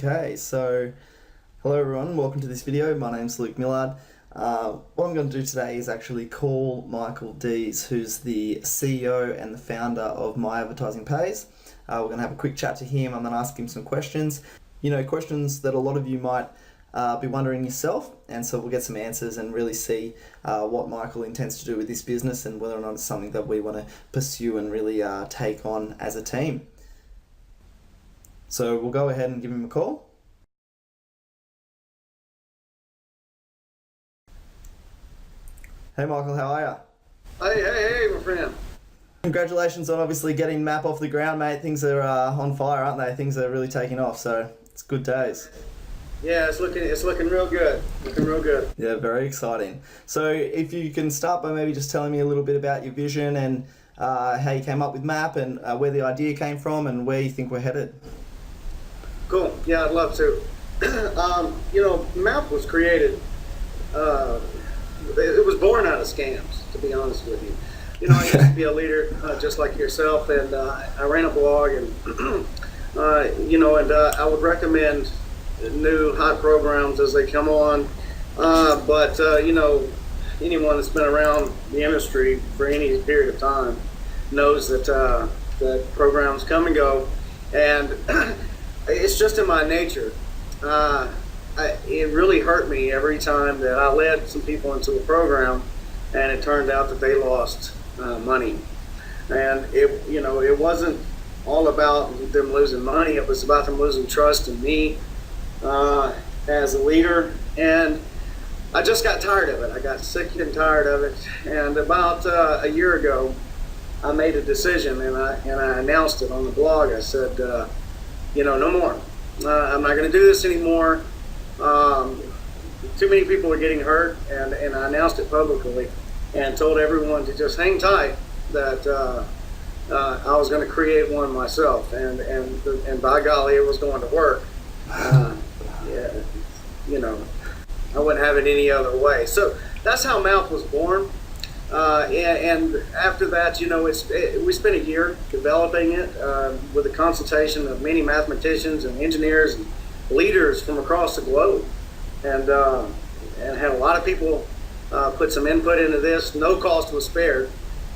Okay, so hello everyone, welcome to this video. My name's Luke Millard. What I'm going to do today is actually call Michael Dees, who's the CEO and the founder of My Advertising Pays. We're going to have a quick chat to him. I'm going to ask him some questions. Questions that a lot of you might be wondering yourself, and so we'll get some answers and really see what Michael intends to do with this business and whether or not it's something that we want to pursue and really take on as a team. So we'll go ahead and give him a call. Hey Michael, how are you? Hey, my friend. Congratulations on obviously getting MAP off the ground, mate. Things are on fire, aren't they? Things are really taking off, so it's good days. Yeah, it's looking real good. Looking real good. Yeah, very exciting. So if you can start by maybe just telling me a little bit about your vision and how you came up with MAP and where the idea came from and where you think we're headed. Cool. Yeah, I'd love to. MAP was created. It was born out of scams, to be honest with you. I used to be a leader just like yourself, and I ran a blog, and I would recommend new hot programs as they come on. But anyone that's been around the industry for any period of time knows that programs come and go, and it's just in my nature. It really hurt me every time that I led some people into a program and it turned out that they lost money. And it wasn't all about them losing money. It was about them losing trust in me as a leader. And I just got tired of it. I got sick and tired of it. And about a year ago, I made a decision, and I announced it on the blog. I said, no more. I'm not going to do this anymore. Too many people are getting hurt, and I announced it publicly and told everyone to just hang tight, that I was going to create one myself, and by golly, it was going to work. I wouldn't have it any other way. So that's how MAP was born. And after that, we spent a year developing it with the consultation of many mathematicians and engineers and leaders from across the globe, and had a lot of people put some input into this. No cost was spared.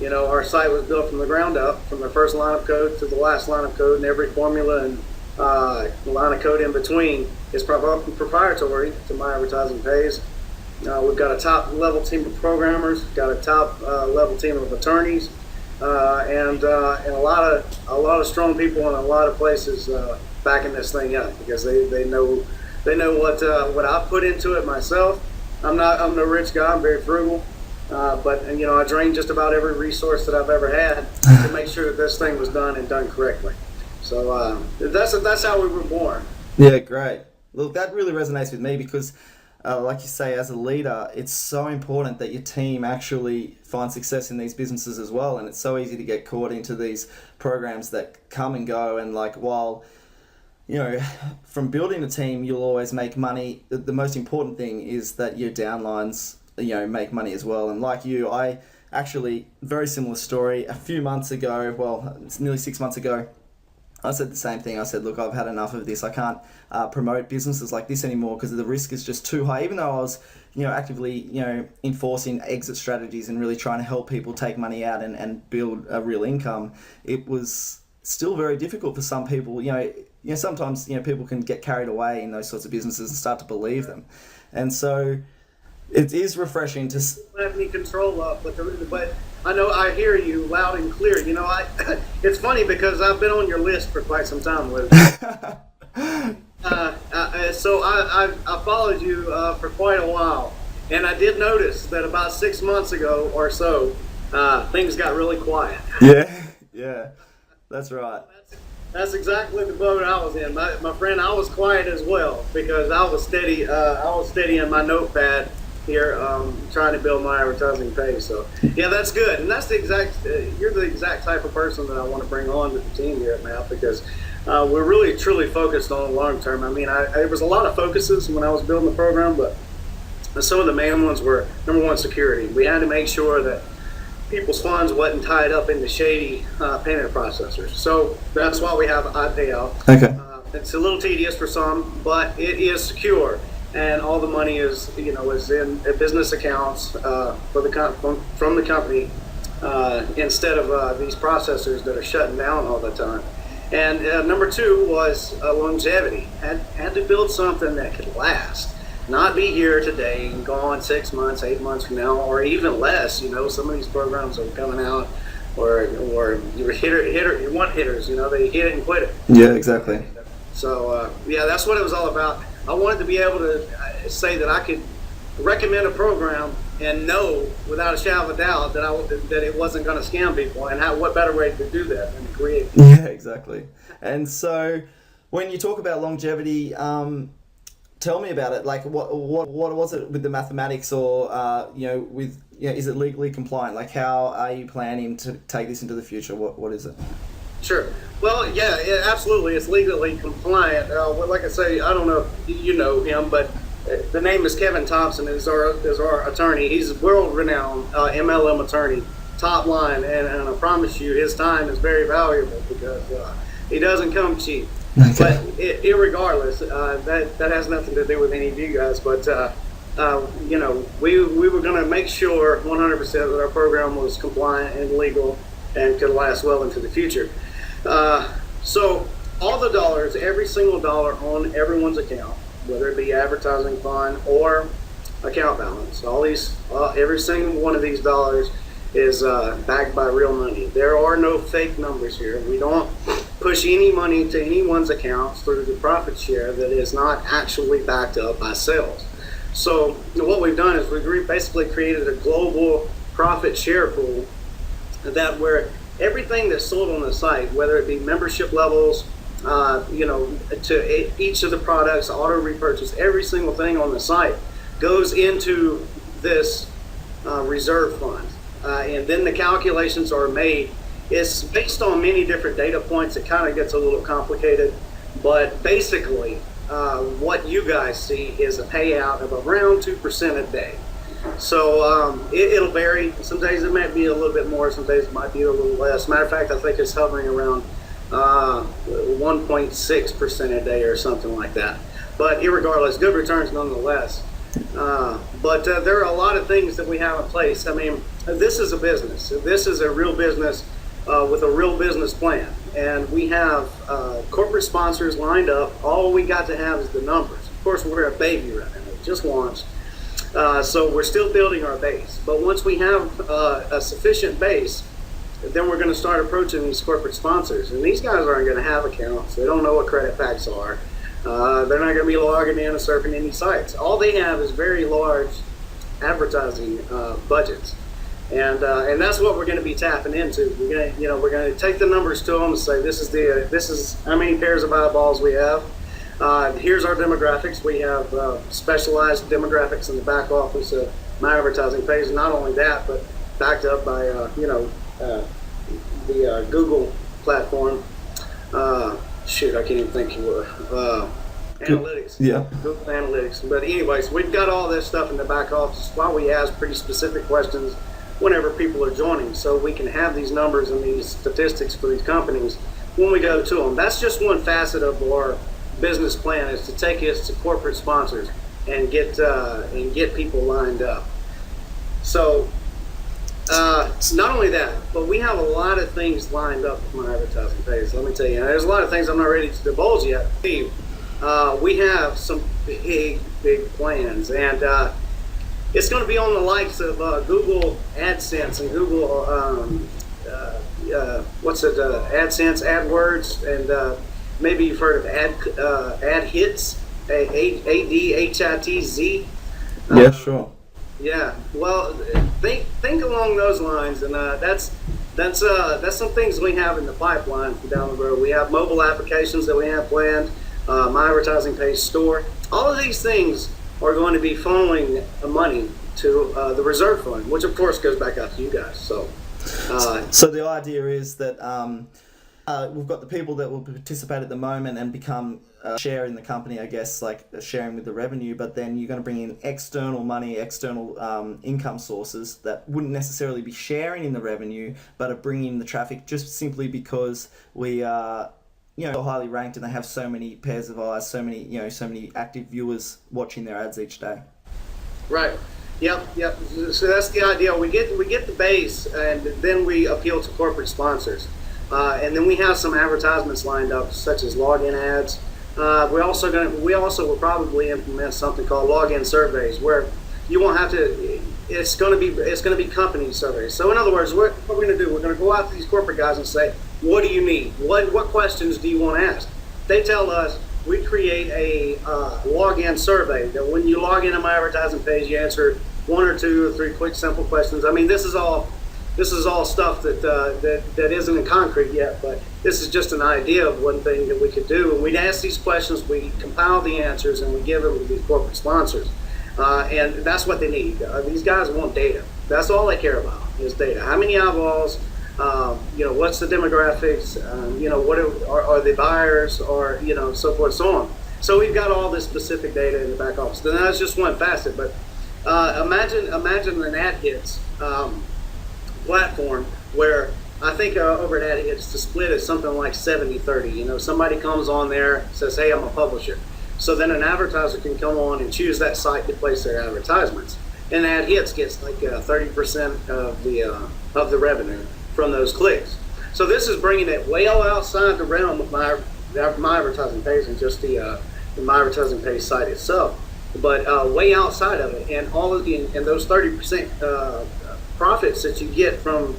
Our site was built from the ground up, from the first line of code to the last line of code, and every formula and line of code in between is proprietary to My Advertising Pays. We've got a top level team of programmers, got a top level team of attorneys, and a lot of strong people in a lot of places backing this thing up, because they know what I put into it myself. I'm no rich guy. I'm very frugal, but I drained just about every resource that I've ever had to make sure that this thing was done and done correctly. So that's how we were born. Yeah, great. Look, that really resonates with me because, like you say, as a leader, it's so important that your team actually finds success in these businesses as well. And it's so easy to get caught into these programs that come and go. And while from building a team, you'll always make money, the most important thing is that your downlines, make money as well. And like you, I actually, very similar story, a few months ago, well, it's nearly 6 months ago, I said the same thing. I said, look, I've had enough of this. I can't promote businesses like this anymore because the risk is just too high. Even though I was, actively, enforcing exit strategies and really trying to help people take money out and build a real income, it was still very difficult for some people. Sometimes, people can get carried away in those sorts of businesses and start to believe them. And so it is refreshing to... I don't have any control of, but I know I hear you loud and clear. It's funny because I've been on your list for quite some time, Luke. So I followed you for quite a while, and I did notice that about 6 months ago or so, things got really quiet. Yeah, that's right. That's exactly the boat I was in, my friend. I was quiet as well because I was steady. I was steady in my notepad here, trying to build My Advertising Pays. So yeah, that's good, and that's you're the exact type of person that I want to bring on to the team here at MAP, because we're really truly focused on the long term. I mean, there was a lot of focuses when I was building the program, but some of the main ones were, number one, security. We had to make sure that people's funds wasn't tied up into shady payment processors. So that's why we have iPayout. Okay. It's a little tedious for some, but it is secure, and all the money is is in business accounts for from the company instead of these processors that are shutting down all the time. And number two was longevity. Had to build something that could last, not be here today and gone 6 months, 8 months from now, or even less. Some of these programs are coming out, or you're one hitters. They hit it and quit it. Yeah, exactly. So yeah, that's what it was all about. I wanted to be able to say that I could recommend a program and know without a shadow of a doubt that it wasn't going to scam people. And what better way to do that than to create? Yeah, exactly. And so, when you talk about longevity, tell me about it. Like, what was it with the mathematics, or is it legally compliant? Like, how are you planning to take this into the future? What is it? Sure. Well, yeah, absolutely. It's legally compliant. Like I say, I don't know if you know him, but the name is Kevin Thompson. Is our attorney. He's a world-renowned MLM attorney, top line, and I promise you, his time is very valuable because he doesn't come cheap. Okay. But irregardless, that has nothing to do with any of you guys. But we were going to make sure 100% that our program was compliant and legal and could last well into the future. So all the dollars, every single dollar on everyone's account, whether it be advertising fund or account balance, every single one of these dollars is backed by real money. There are no fake numbers here. We don't push any money to anyone's accounts through the profit share that is not actually backed up by sales. So what we've done is we've basically created a global profit share pool that where everything that's sold on the site, whether it be membership levels, to each of the products, auto repurchase, every single thing on the site goes into this reserve fund. And then the calculations are made. It's based on many different data points. It kind of gets a little complicated, but basically what you guys see is a payout of around 2% a day. So it'll vary. Some days it might be a little bit more, some days it might be a little less. Matter of fact, I think it's hovering around 1.6% a day or something like that. But irregardless, good returns nonetheless. But there are a lot of things that we have in place. I mean, this is a business. This is a real business with a real business plan. And we have corporate sponsors lined up. All we got to have is the numbers. Of course, we're a baby right now. We just launched. So we're still building our base. But once we have a sufficient base, then we're going to start approaching these corporate sponsors. And these guys aren't going to have accounts. They don't know what credit packs are. They're not going to be logging in and surfing any sites. All they have is very large advertising budgets. And that's what we're going to be tapping into. We're going to take the numbers to them and say, this is how many pairs of eyeballs we have. Here's our demographics. We have specialized demographics in the back office of my advertising page. And not only that, but backed up by the Google platform. I can't even think of analytics. Yeah. Google Analytics. But anyways, we've got all this stuff in the back office while we ask pretty specific questions whenever people are joining, so we can have these numbers and these statistics for these companies when we go to them. That's just one facet of our business plan, is to take us to corporate sponsors and get people lined up. So not only that, but we have a lot of things lined up with my advertising page. Let me tell you, there's a lot of things I'm not ready to divulge yet. We have some big plans, and it's going to be on the likes of Google AdSense and Google AdSense, AdWords, and maybe you've heard of AdHitz, AdHitz. Yeah, sure. Yeah, well, think along those lines, and that's some things we have in the pipeline for down the road. We have mobile applications that we have planned, my advertising page store. All of these things are going to be funneling money to the reserve fund, which of course goes back out to you guys. So the idea is that we've got the people that will participate at the moment and become share in the company, I guess, like sharing with the revenue, but then you're going to bring in external money, external income sources that wouldn't necessarily be sharing in the revenue, but are bringing in the traffic just simply because we are so highly ranked and they have so many pairs of eyes, so many active viewers watching their ads each day. Right. Yep. So that's the idea. We get the base, and then we appeal to corporate sponsors, and then we have some advertisements lined up, such as login ads. We also will probably implement something called login surveys, where you won't have to. It's going to be company surveys. So in other words, what we're going to do, we're going to go out to these corporate guys and say, what do you need? What questions do you want asked? They tell us. We create a login survey that when you log into my advertising page, you answer 1 or 2 or 3 quick, simple questions. I mean, this is all stuff that isn't in concrete yet, but this is just an idea of one thing that we could do. And we'd ask these questions, we compile the answers, and we give them to these corporate sponsors. And that's what they need. These guys want data. That's all they care about is data. How many eyeballs? What's the demographics? What are the buyers, or so forth, so on. So we've got all this specific data in the back office. Then that's just one facet. But imagine an ad hits platform where I think over at ad hits the split is something like 70-30. Somebody comes on there, says, "Hey, I'm a publisher." So then an advertiser can come on and choose that site to place their advertisements, and ad hits gets like 30% of the revenue from those clicks. So this is bringing it way outside the realm of my advertising page and just the my advertising page site itself, but way outside of it. And and those 30% profits that you get from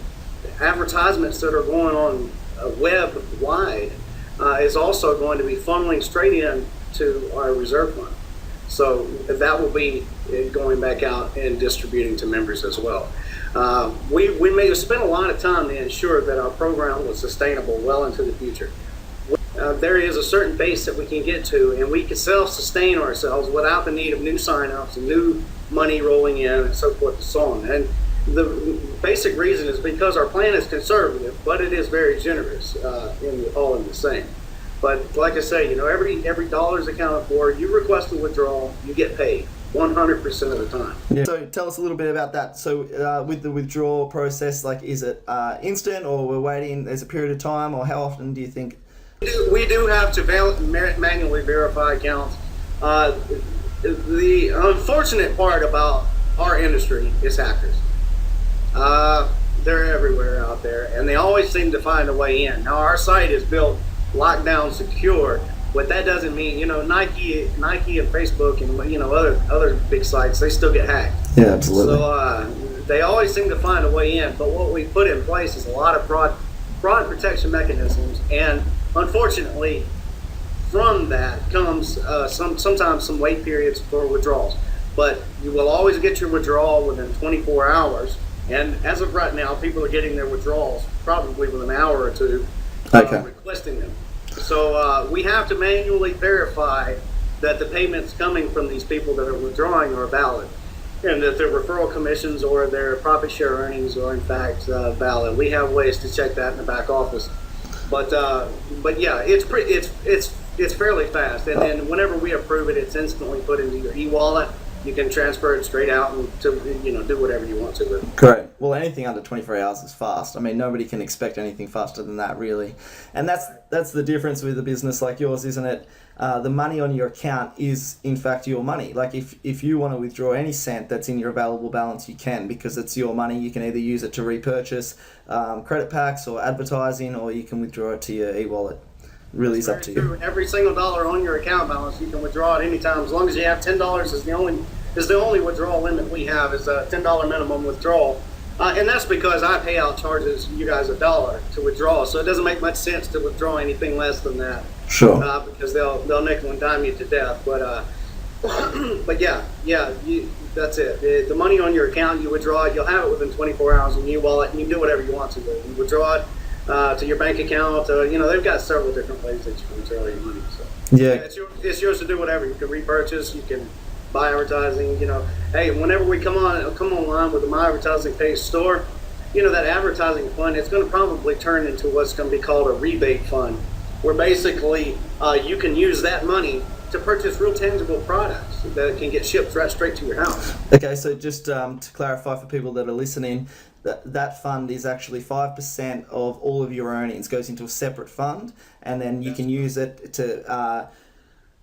advertisements that are going on web wide is also going to be funneling straight in to our reserve fund. So that will be going back out and distributing to members as well. We may have spent a lot of time to ensure that our program was sustainable well into the future. There is a certain base that we can get to, and we can self-sustain ourselves without the need of new sign-ups and new money rolling in and so forth and so on. And the basic reason is because our plan is conservative, but it is very generous all in the same. But like I say, every dollar is accounted for. You request a withdrawal, you get paid 100% of the time. Yeah. So tell us a little bit about that. So with the withdrawal process, like, is it instant, or we're waiting? There's a period of time, or how often do you think? We do have to manually verify accounts. The unfortunate part about our industry is hackers. They're everywhere out there, and they always seem to find a way in. Now, our site is built lockdown secure, but that doesn't mean, Nike and Facebook and other big sites, they still get hacked. Yeah, absolutely. So they always seem to find a way in, but what we put in place is a lot of fraud protection mechanisms, and unfortunately from that comes sometimes some wait periods for withdrawals, but you will always get your withdrawal within 24 hours, and as of right now, people are getting their withdrawals probably within an hour or two requesting them. So we have to manually verify that the payments coming from these people that are withdrawing are valid, and that their referral commissions or their profit share earnings are in fact valid. We have ways to check that in the back office, but yeah, it's fairly fast, and then whenever we approve it, it's instantly put into your e-wallet. You can transfer it straight out and to do whatever you want to with it. Great. Well, anything under 24 hours is fast. I mean, nobody can expect anything faster than that, really. And that's the difference with a business like yours, isn't it? The money on your account is, in fact, your money. Like, if you want to withdraw any cent that's in your available balance, you can, because it's your money. You can either use it to repurchase credit packs or advertising, or you can withdraw it to your e-wallet. Really is up to you. Every single dollar on your account balance, you can withdraw at any time, as long as you have $10 is the only withdrawal limit we have, is a $10 minimum withdrawal, and that's because iPayout charges you guys $1 to withdraw, so it doesn't make much sense to withdraw anything less than that. Sure. Because they'll nickel and dime you to death. But that's it. The money on your account, you withdraw it. You'll have it within 24 hours in your wallet, and you can do whatever you want to do. You withdraw it to your bank account. They've got several different ways that you can withdraw your money. So yeah, it's yours to do whatever. You can repurchase. You can buy advertising. Hey, whenever we come online with the My Advertising Page store, that advertising fund, it's going to probably turn into what's going to be called a rebate fund, where basically you can use that money to purchase real tangible products that can get shipped right straight to your house. Okay, so just to clarify for people that are listening, that fund is actually 5% of all of your earnings goes into a separate fund, and then you can use it to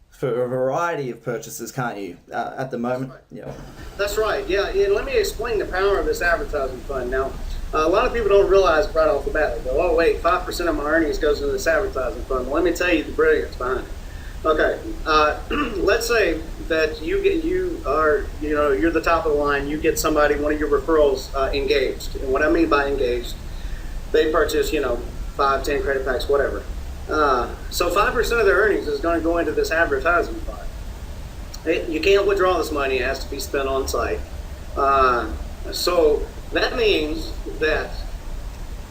for a variety of purchases, can't you? At the moment, yeah. That's right. Yeah, and let me explain the power of this advertising fund. Now, a lot of people don't realize right off the bat. They go, "Oh, wait, 5% of my earnings goes into this advertising fund." Well, let me tell you the brilliance behind it. Okay, let's say that you're the top of the line. You get somebody, one of your referrals, engaged. And what I mean by engaged, they purchase 5, 10 credit packs, whatever. So 5% of their earnings is going to go into this advertising fund. You can't withdraw this money; it has to be spent on site. So that means that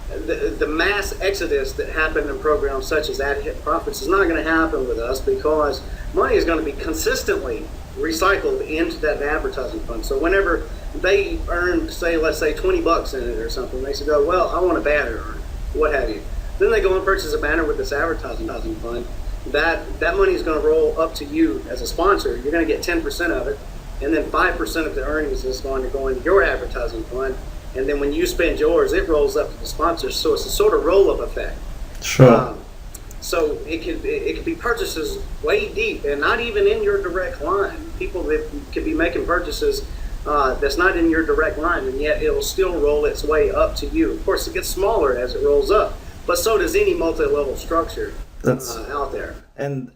the mass exodus that happened in programs such as Ad Hit Profits is not going to happen with us, because money is going to be consistently recycled into that advertising fund. So whenever they earn, let's say $20 in it or something, they say, "Oh, well, I want a banner," or what have you. Then they go and purchase a banner with this advertising fund. That money is going to roll up to you as a sponsor. You're going to get 10% of it, and then 5% of the earnings is going to go into your advertising fund. And then when you spend yours, it rolls up to the sponsors. So it's a sort of roll-up effect. Sure. So it could be purchases way deep, and not even in your direct line. People that could be making purchases that's not in your direct line, and yet it'll still roll its way up to you. Of course, it gets smaller as it rolls up, but so does any multi-level structure out there. And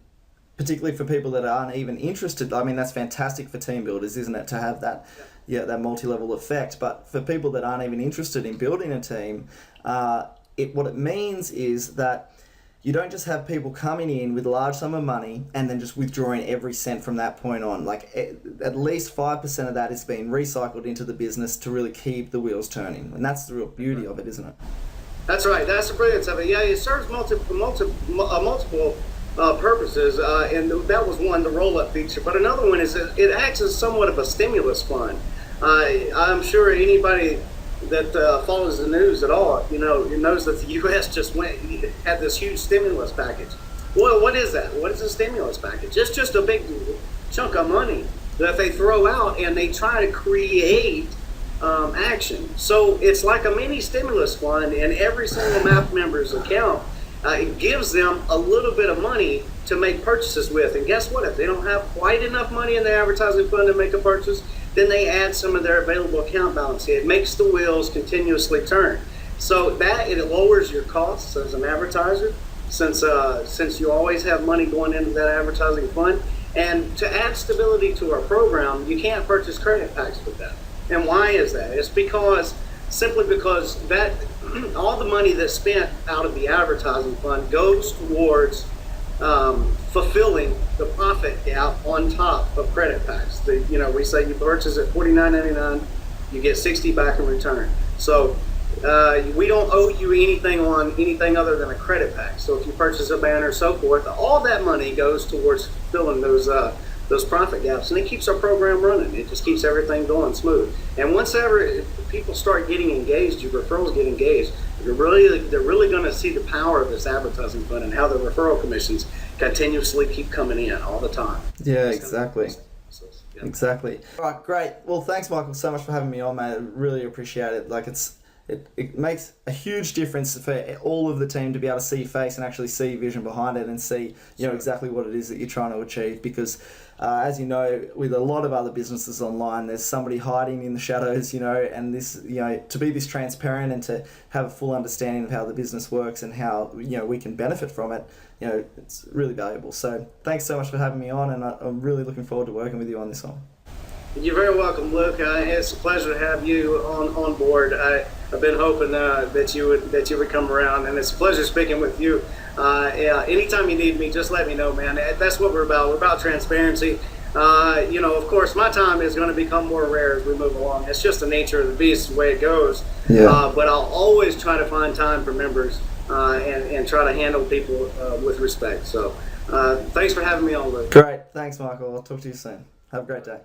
particularly for people that aren't even interested, I mean, that's fantastic for team builders, isn't it, to have that, that multi-level effect. But for people that aren't even interested in building a team, what it means is that you don't just have people coming in with a large sum of money and then just withdrawing every cent from that point on. Like at least 5% of that is being recycled into the business to really keep the wheels turning. And that's the real beauty of it, isn't it? That's right. That's the brilliance of it. Yeah, it serves multiple purposes, and that was one, the roll-up feature. But another one is it acts as somewhat of a stimulus fund. I'm sure anybody that follows the news at all, knows that the U.S. just had this huge stimulus package. Well, what is that? What is a stimulus package? It's just a big chunk of money that they throw out, and they try to create action. So it's like a mini stimulus fund, and every single MAP member's account it gives them a little bit of money to make purchases with. And guess what? If they don't have quite enough money in the advertising fund to make a purchase, then they add some of their available account balance. It makes the wheels continuously turn. So it lowers your costs as an advertiser, since you always have money going into that advertising fund. And to add stability to our program, you can't purchase credit packs with that. And why is that? It's simply because that all the money that's spent out of the advertising fund goes towards fulfilling the profit gap on top of credit packs. We say you purchase at $49.99, you get $60 back in return. So we don't owe you anything on anything other than a credit pack. So if you purchase a banner, so forth, all that money goes towards filling those profit gaps, and it keeps our program running. It just keeps everything going smooth. And once ever people start getting engaged, your referrals get engaged, they're really going to see the power of this advertising fund and how the referral commissions continuously keep coming in all the time. Yeah, exactly. Exactly. All right, great. Well, thanks, Michael, so much for having me on, mate. I really appreciate it. Like it makes a huge difference for all of the team to be able to see your face and actually see vision behind it and see, exactly what it is that you're trying to achieve. Because, as you know, with a lot of other businesses online, there's somebody hiding in the shadows, and this, to be this transparent and to have a full understanding of how the business works and how, we can benefit from it, it's really valuable. So thanks so much for having me on, and I'm really looking forward to working with you on this one. You're very welcome, Luke. It's a pleasure to have you on board. I've been hoping that you would come around, and it's a pleasure speaking with you. Anytime you need me, just let me know, man. That's what we're about. We're about transparency. Of course, my time is going to become more rare as we move along. It's just the nature of the beast, the way it goes. Yeah. But I'll always try to find time for members and try to handle people with respect. So thanks for having me on, Luke. Great. Thanks, Michael. I'll talk to you soon. Have a great day.